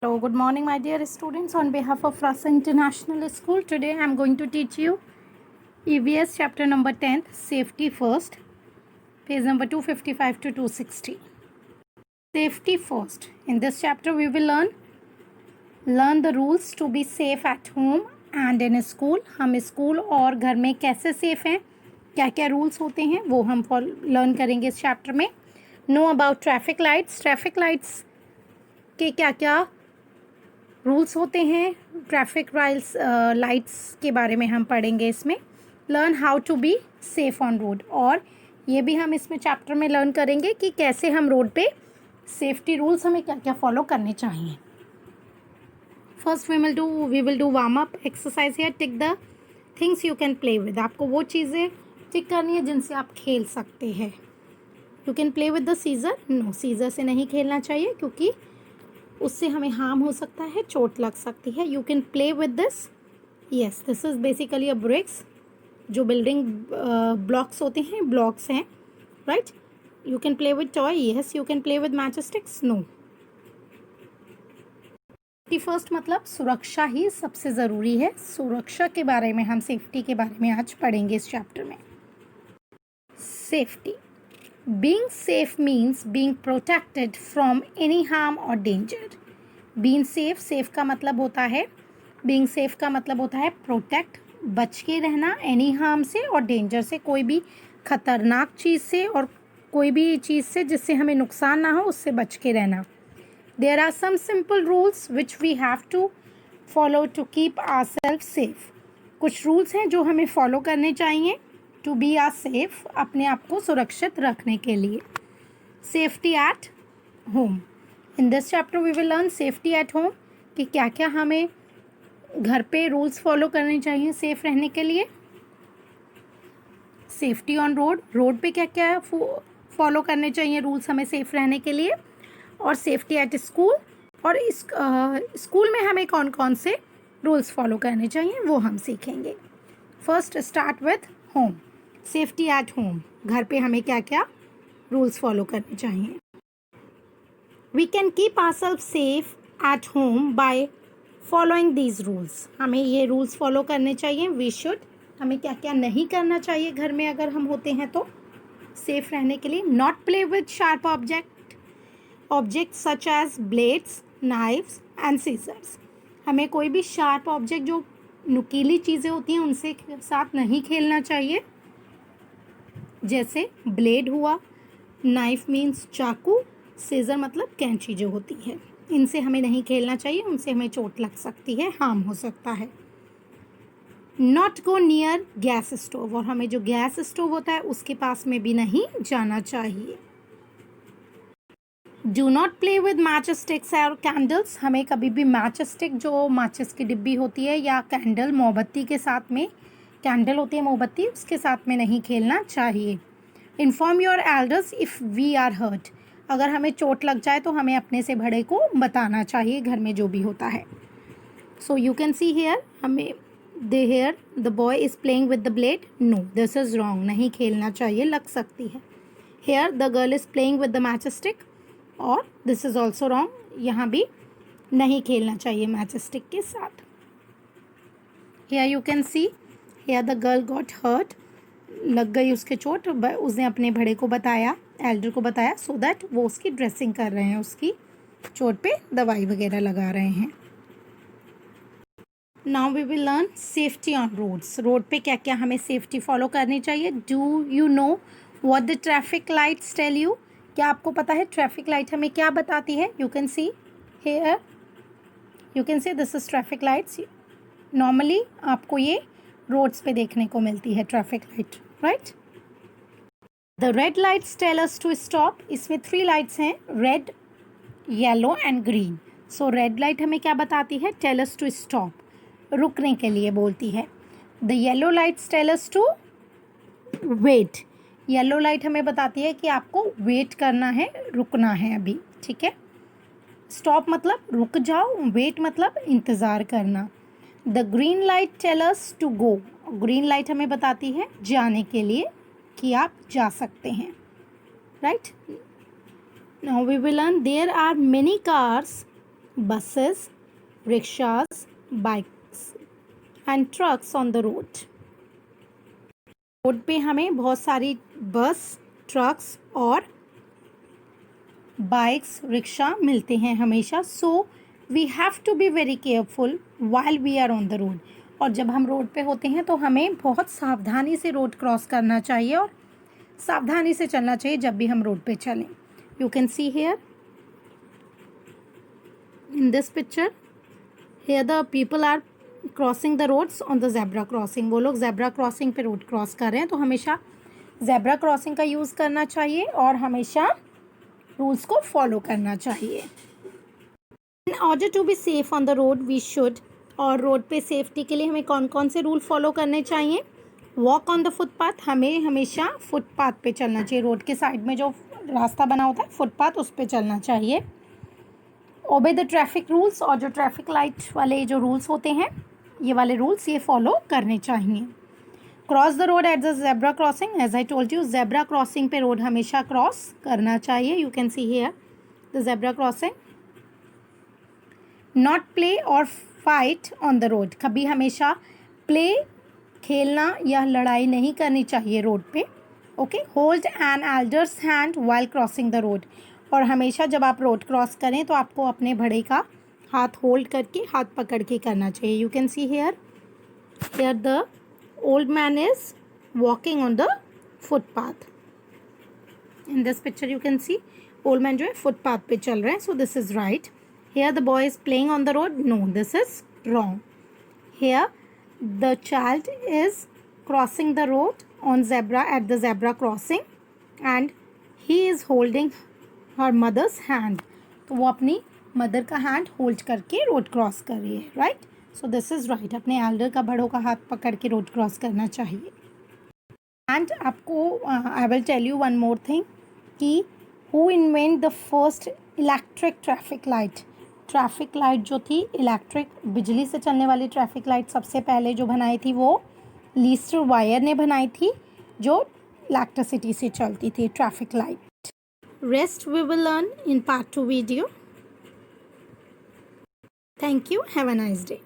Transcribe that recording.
Hello, good morning, my dear students. On behalf of Rasa International School, today I am going to teach you EVS chapter number 10, Safety First, page number 255 to 260. Safety first. In this chapter, we will learn the rules to be safe at home and in school. हम school और घर में कैसे safe हैं, क्या क्या rules होते हैं, वो हम लर्न करेंगे इस चैप्टर में. Know about traffic lights. Traffic lights के क्या क्या रूल्स होते हैं, ट्रैफिक लाइट्स के बारे में हम पढ़ेंगे इसमें. Learn how to be safe on road, और ये भी हम इसमें चैप्टर में लर्न करेंगे कि कैसे हम रोड पे सेफ्टी रूल्स हमें क्या क्या फॉलो करने चाहिए. First we will do warm up exercise here. Tick the things you can play with. आपको वो चीज़ें टिक करनी है जिनसे आप खेल सकते हैं. You can play with the scissors. No, scissors से नहीं खेलना चाहिए क्योंकि उससे हमें हार्म हो सकता है, चोट लग सकती है. You can play with this. Yes, this is basically a bricks. जो बिल्डिंग ब्लॉक्स होते हैं, ब्लॉक्स हैं, right. You can play with toy. Yes, you can play with match sticks. No. Safety first मतलब सुरक्षा ही सबसे ज़रूरी है. सुरक्षा के बारे में हम सेफ्टी के बारे में आज पढ़ेंगे इस चैप्टर में. Safety. Being safe means being protected from any harm or danger. Being safe, safe का मतलब होता है, being safe का मतलब होता है protect, बच के रहना, any harm से और danger से, कोई भी खतरनाक चीज़ से और कोई भी चीज़ से जिससे हमें नुकसान ना हो उससे बच के रहना. There are some simple rules which we have to follow to keep ourselves safe. कुछ रूल्स हैं जो हमें फॉलो करने चाहिए टू बी आ सेफ, अपने आप को सुरक्षित रखने के लिए. Safety at home. In this chapter we will learn safety at home कि क्या क्या हमें घर पे रूल्स फॉलो करने चाहिए सेफ रहने के लिए. Safety on road. रोड पे क्या क्या फॉलो करने चाहिए रूल्स हमें सेफ रहने के लिए. और सेफ्टी एट स्कूल, और इस स्कूल में हमें कौन कौन से रूल्स फॉलो करने चाहिए वो हम सीखेंगे. First start with home. Safety at home. घर पे हमें क्या क्या रूल्स फॉलो करने चाहिए. We can keep ourselves safe at home by following these rules. हमें ये रूल्स फॉलो करने चाहिए. We should. हमें क्या क्या नहीं करना चाहिए घर में अगर हम होते हैं तो सेफ रहने के लिए. Not play with sharp object such as blades, knives and scissors. हमें कोई भी शार्प ऑब्जेक्ट जो नुकीली चीज़ें होती हैं उनसे साथ नहीं खेलना चाहिए. जैसे ब्लेड हुआ, नाइफ मीन्स चाकू, सीजर मतलब कैंची जो होती है, इनसे हमें नहीं खेलना चाहिए. उनसे हमें चोट लग सकती है, हार्म हो सकता है. Not go near gas stove. और हमें जो गैस स्टोव होता है उसके पास में भी नहीं जाना चाहिए. Do not play with match sticks और कैंडल्स. हमें कभी भी मैच स्टिक जो माचिस की डिब्बी होती है या कैंडल मोमबत्ती के साथ में, कैंडल होती है मोमबत्ती, उसके साथ में नहीं खेलना चाहिए. Inform your elders if we are hurt. अगर हमें चोट लग जाए तो हमें अपने से बड़े को बताना चाहिए घर में जो भी होता है. So you can see here, हमें here the boy is playing with the blade. No, this is wrong. नहीं खेलना चाहिए, लग सकती है. Here the girl is playing with the match stick, और दिस इज़ ऑल्सो रॉन्ग. यहाँ भी नहीं खेलना चाहिए मैच स्टिक के साथ. Here you can see, here the girl got hurt. लग गई उसके चोट. उसने अपने बड़े को बताया, एल्डर को बताया, सो दैट वो उसकी ड्रेसिंग कर रहे हैं, उसकी चोट पे दवाई वगैरह लगा रहे हैं. Now we will learn safety on roads. Road पे क्या क्या हमें सेफ्टी फॉलो करनी चाहिए. Do you know what the traffic lights tell you. क्या आपको पता है ट्रैफिक लाइट हमें क्या बताती है. You can see here, you can see this is traffic lights. Normally आपको ये रोड्स पे देखने को मिलती है traffic light, right. The red lights tell us to stop. इसमें 3 लाइट्स हैं, red, yellow and green. So red light हमें क्या बताती है. टेल अस टू स्टॉप, रुकने के लिए बोलती है. The yellow lights tell us to wait. Yellow light हमें बताती है कि आपको वेट करना है, रुकना है अभी, ठीक है. स्टॉप मतलब रुक जाओ, वेट मतलब इंतज़ार करना. The green light tell us to go. Green light हमें बताती है जाने के लिए कि आप जा सकते हैं, right. Now we will learn there are many cars buses, rickshaws, bikes and trucks on the road. Road पे हमें बहुत सारी बस, ट्रक्स और बाइक्स, रिक्शा मिलते हैं हमेशा. So we have to be very careful while we are on the road. और जब हम रोड पे होते हैं तो हमें बहुत सावधानी से रोड क्रॉस करना चाहिए और सावधानी से चलना चाहिए जब भी हम रोड पे चलें. You can see here in this picture, here the people are crossing the roads on the zebra crossing. वो लोग zebra crossing पे रोड क्रॉस कर रहे हैं. तो हमेशा zebra crossing का यूज़ करना चाहिए और हमेशा रूल्स को फॉलो करना चाहिए. In order to be safe on the road we should, और रोड पे सेफ्टी के लिए हमें कौन कौन से रूल फॉलो करने चाहिए. वॉक ऑन द फुटपाथ, हमें हमेशा फुटपाथ पे चलना चाहिए. रोड के साइड में जो रास्ता बना होता है फुटपाथ, उस पे चलना चाहिए. ओबे द ट्रैफिक रूल्स, और जो ट्रैफिक लाइट वाले जो रूल्स होते हैं ये वाले रूल्स ये फॉलो करने चाहिए. Cross the road at the zebra crossing. As I told you, zebra crossing पे रोड हमेशा क्रॉस करना चाहिए. You can see here the zebra crossing. Not play और फाइट ऑन द रोड. कभी हमेशा प्ले, खेलना या लड़ाई नहीं करनी चाहिए रोड पे. Okay. Hold N elders hand while crossing the road. और हमेशा जब आप रोड क्रॉस करें तो आपको अपने बड़े का हाथ होल्ड करके, हाथ पकड़ के करना चाहिए. You can see here the old man is walking on the footpath. In this picture you can see old man जो है फुटपाथ पे चल रहे हैं. So this is right. Here the boy is playing on the road. No, this is wrong. Here the child is crossing the road on zebra at the zebra crossing and he is holding her mother's hand. तो वो अपनी mother का hand hold करके road cross कर रही है. Right. So this is right. अपने Elder का, बड़ों का हाथ पकड़ के रोड क्रॉस करना चाहिए. एंड आपको I will tell you one more thing कि who invent the first electric traffic light. Traffic light जो थी इलेक्ट्रिक, बिजली से चलने वाली ट्रैफिक लाइट सबसे पहले जो बनाई थी वो लीस्टर वायर ने बनाई थी, जो इलेक्ट्रिसिटी से चलती थी traffic light. Rest we will learn in part 2 video. Thank you. Have a nice day.